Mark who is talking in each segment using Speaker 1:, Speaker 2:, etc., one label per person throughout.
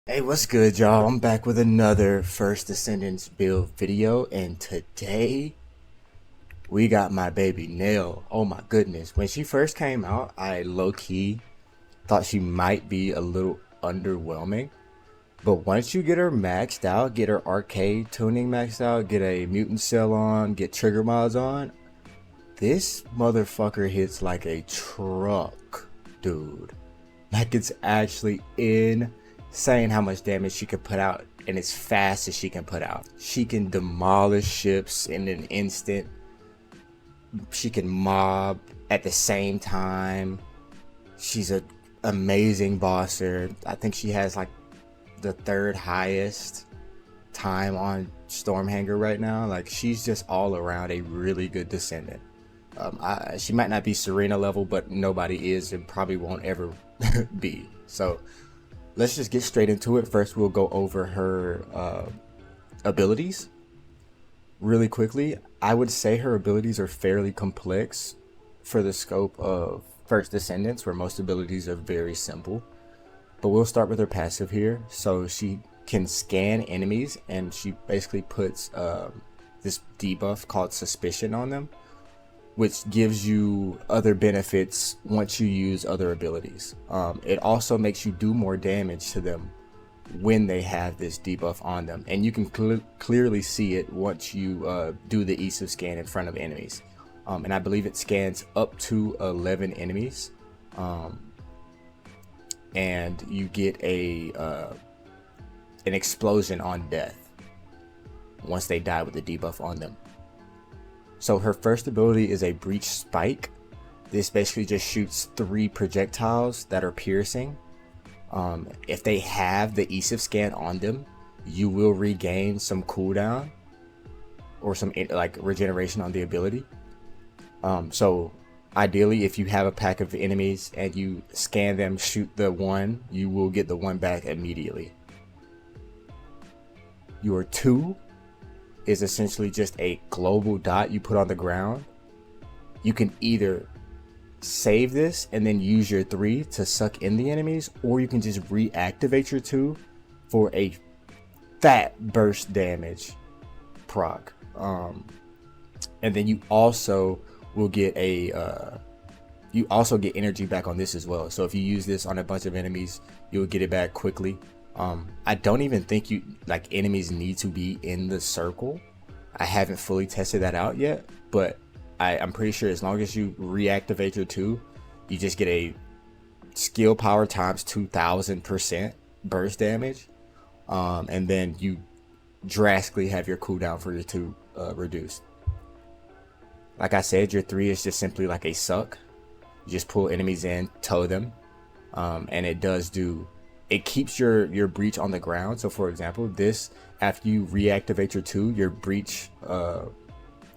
Speaker 1: Hey, what's good, y'all? I'm back with another First Descendants build video, and today we got my baby Nell. Oh my goodness. When she first came out, I low-key thought she might be a little underwhelming. But once you get her maxed out, get her Arche Tuning maxed out, get a mutant cell on, get trigger mods on, this motherfucker hits like a truck, dude. Like, it's actually insane how much damage she can put out, and as fast as she can put out. She can demolish ships in an instant. She can mob at the same time. She's an amazing bosser. I think she has like the third highest time on Stormhanger right now. Like, she's just all around a really good Descendant. She might not be Serena level, but nobody is and probably won't ever be. So let's just get straight into it. First, we'll go over her abilities really quickly. I would say her abilities are fairly complex for the scope of First Descendants, where most abilities are very simple. But we'll start with her passive here. So she can scan enemies, and she basically puts this debuff called Suspicion on them, which gives you other benefits once you use other abilities. It also makes you do more damage to them when they have this debuff on them, and you can clearly see it once you do the ease of scan in front of enemies. And I believe it scans up to 11 enemies, and you get an explosion on death once they die with the debuff on them. So her first ability is a Breach Spike. This basically just shoots 3 projectiles that are piercing. If they have the Easive Scan on them, you will regain some cooldown or some like regeneration on the ability. So ideally, if you have a pack of enemies and you scan them, shoot the one, you will get the one back immediately. Your 2 is essentially just a global dot you put on the ground. You can either save this and then use your 3 to suck in the enemies, or you can just reactivate your 2 for a fat burst damage proc. And then you also will get you also get energy back on this as well. So if you use this on a bunch of enemies, you'll get it back quickly. I don't even think enemies need to be in the circle. I haven't fully tested that out yet, but I'm pretty sure as long as you reactivate your 2, you just get a skill power times 2000% burst damage, and then you drastically have your cooldown for your 2 reduced. Like I said, your 3 is just simply like a suck. You just pull enemies in, tow them, and it keeps your breach on the ground. So for example, this, after you reactivate your 2, your breach,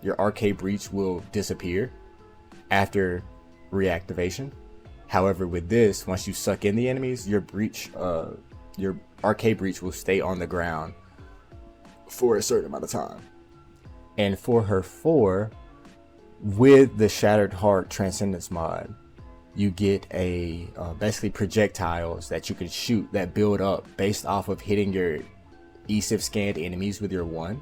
Speaker 1: your arcade breach will disappear after reactivation. However, with this, once you suck in the enemies, your arcade breach will stay on the ground for a certain amount of time. And for her 4, with the Shattered Heart Transcendence mod, you get a basically projectiles that you can shoot that build up based off of hitting your ESIF scanned enemies with your 1.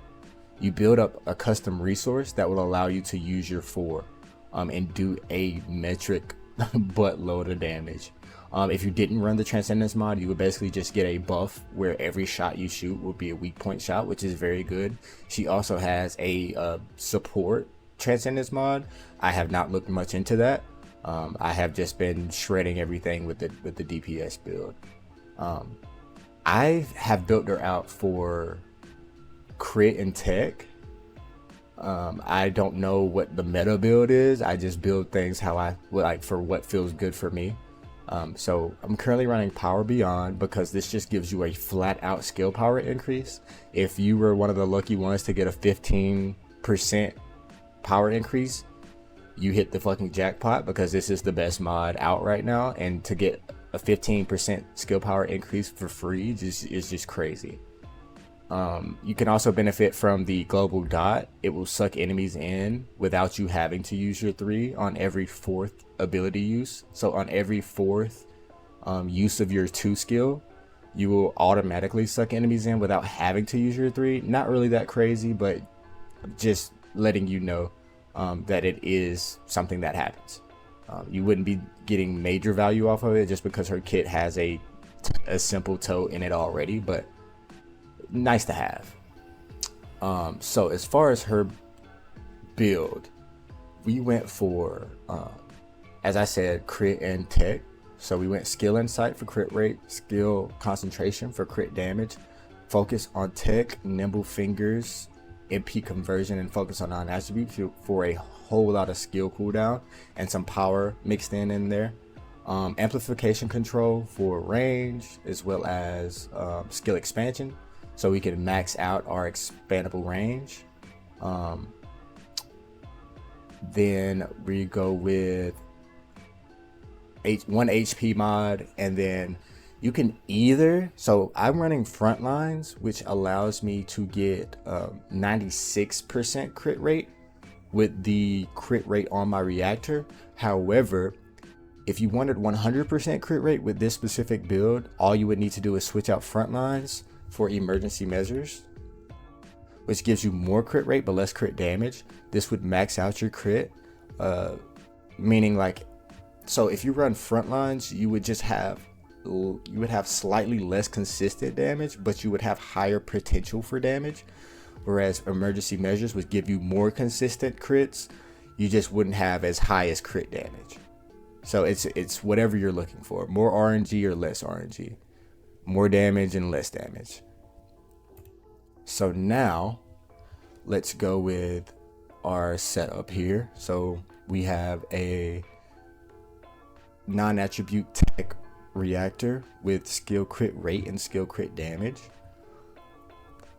Speaker 1: You build up a custom resource that will allow you to use your 4 and do a metric buttload of damage. If you didn't run the Transcendence mod, you would basically just get a buff where every shot you shoot will be a weak point shot, which is very good. She also has a support Transcendence mod. I have not looked much into that. I have just been shredding everything with the DPS build. I have built her out for crit and tech. I don't know what the meta build is. I just build things how I like for what feels good for me. So I'm currently running Power Beyond because this just gives you a flat out skill power increase. If you were one of the lucky ones to get a 15% power increase, you hit the fucking jackpot, because this is the best mod out right now, and to get a 15% skill power increase for free is just crazy. You can also benefit from the global dot. It will suck enemies in without you having to use your 3 on every 4th ability use. So on every 4th use of your 2 skill, you will automatically suck enemies in without having to use your 3. Not really that crazy, but just letting you know that it is something that happens. You wouldn't be getting major value off of it just because her kit has a simple toe in it already, but nice to have. So as far as her build, we went for, as I said, crit and tech. So we went skill insight for crit rate, skill concentration for crit damage, focus on tech, nimble fingers, MP conversion, and focus on non-attributes for a whole lot of skill cooldown and some power mixed in there. Amplification control for range, as well as skill expansion, so we can max out our expandable range. Then we go with 1 HP mod, and then you can either, so I'm running Frontlines, which allows me to get 96% crit rate with the crit rate on my reactor. However, if you wanted 100% crit rate with this specific build, all you would need to do is switch out Frontlines for emergency measures, which gives you more crit rate but less crit damage. This would max out your crit, meaning like, so if you run Frontlines, you would have slightly less consistent damage, but you would have higher potential for damage. Whereas emergency measures would give you more consistent crits, you just wouldn't have as high as crit damage. So it's whatever you're looking for, more RNG or less RNG, more damage and less damage. So now let's go with our setup here. So we have a non-attribute tech reactor with skill crit rate and skill crit damage.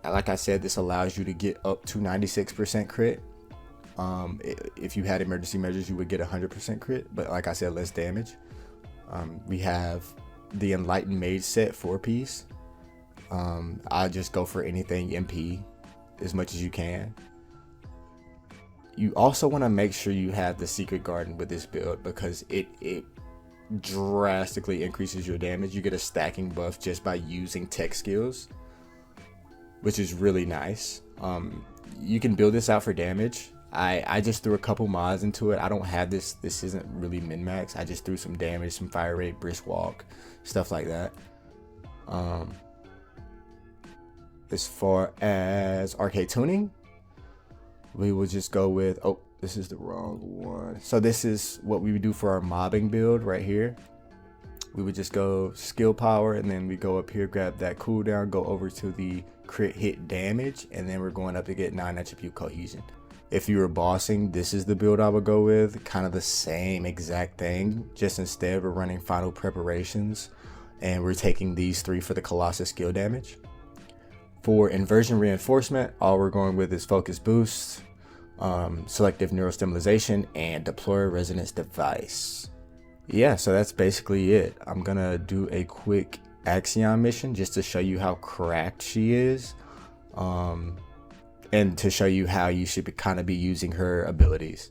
Speaker 1: Like I said, this allows you to get up to 96% crit. If you had emergency measures, you would get 100% crit, but like I said, less damage. We have the Enlightened Mage set 4-piece. I'll just go for anything MP as much as you can. You also want to make sure you have the Secret Garden with this build, because it drastically increases your damage. You get a stacking buff just by using tech skills, which is really nice. You can build this out for damage. I just threw a couple mods into it. I don't have this. This isn't really min-max. I just threw some damage, some fire rate, brisk walk, stuff like that. As far as Arche Tuning, we will just go with, oh, this is the wrong one. So this is what we would do for our mobbing build right here. We would just go skill power, and then we go up here, grab that cooldown, go over to the crit hit damage, and then we're going up to get non-attribute cohesion. If you were bossing, this is the build I would go with. Kind of the same exact thing, just instead we're running final preparations, and we're taking these 3 for the Colossus skill damage. For Inversion Reinforcement, all we're going with is Focus Boost, Selective Neurostimulation, and Deploy Resonance Device. Yeah, so that's basically it. I'm gonna do a quick Axion mission just to show you how cracked she is, and to show you how you should kind of be using her abilities.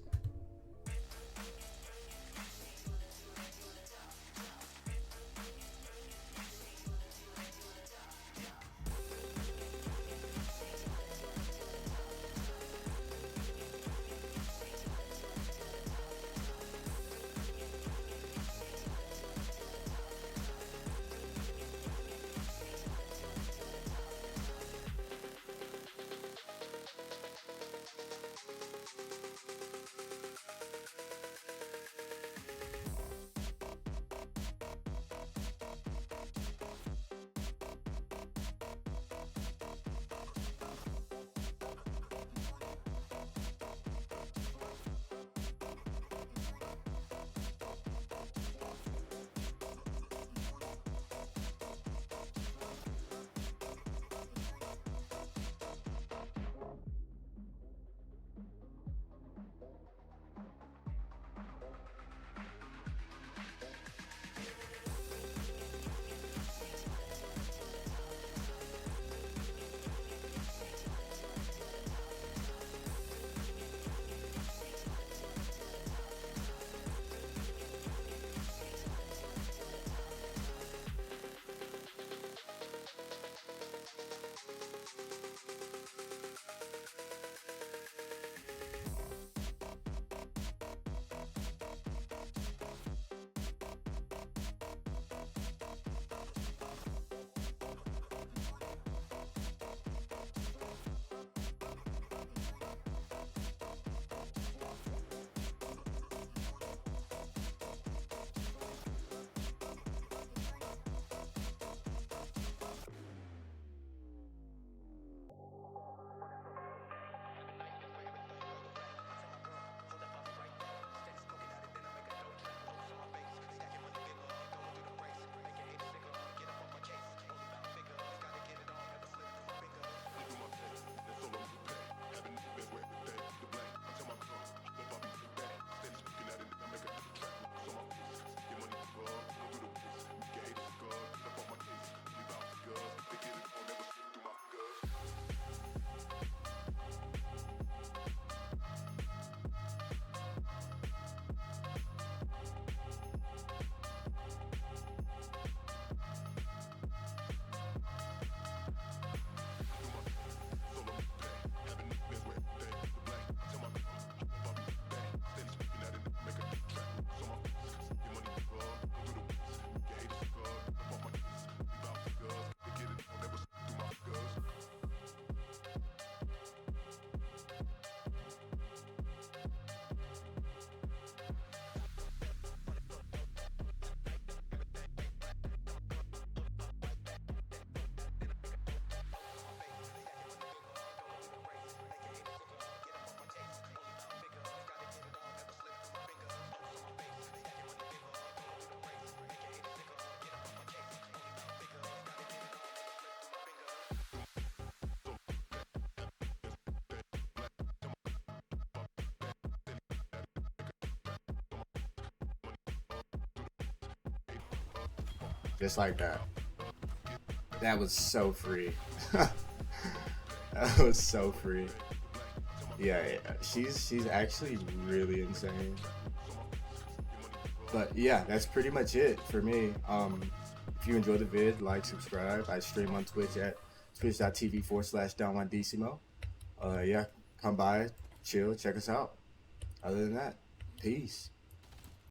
Speaker 1: Just like that. That was so free. That was so free. Yeah, yeah, she's actually really insane. But yeah, that's pretty much it for me. If you enjoyed the vid, like, subscribe. I stream on Twitch at twitch.tv/DonJuanDecimo. Yeah, come by, chill, check us out. Other than that, peace.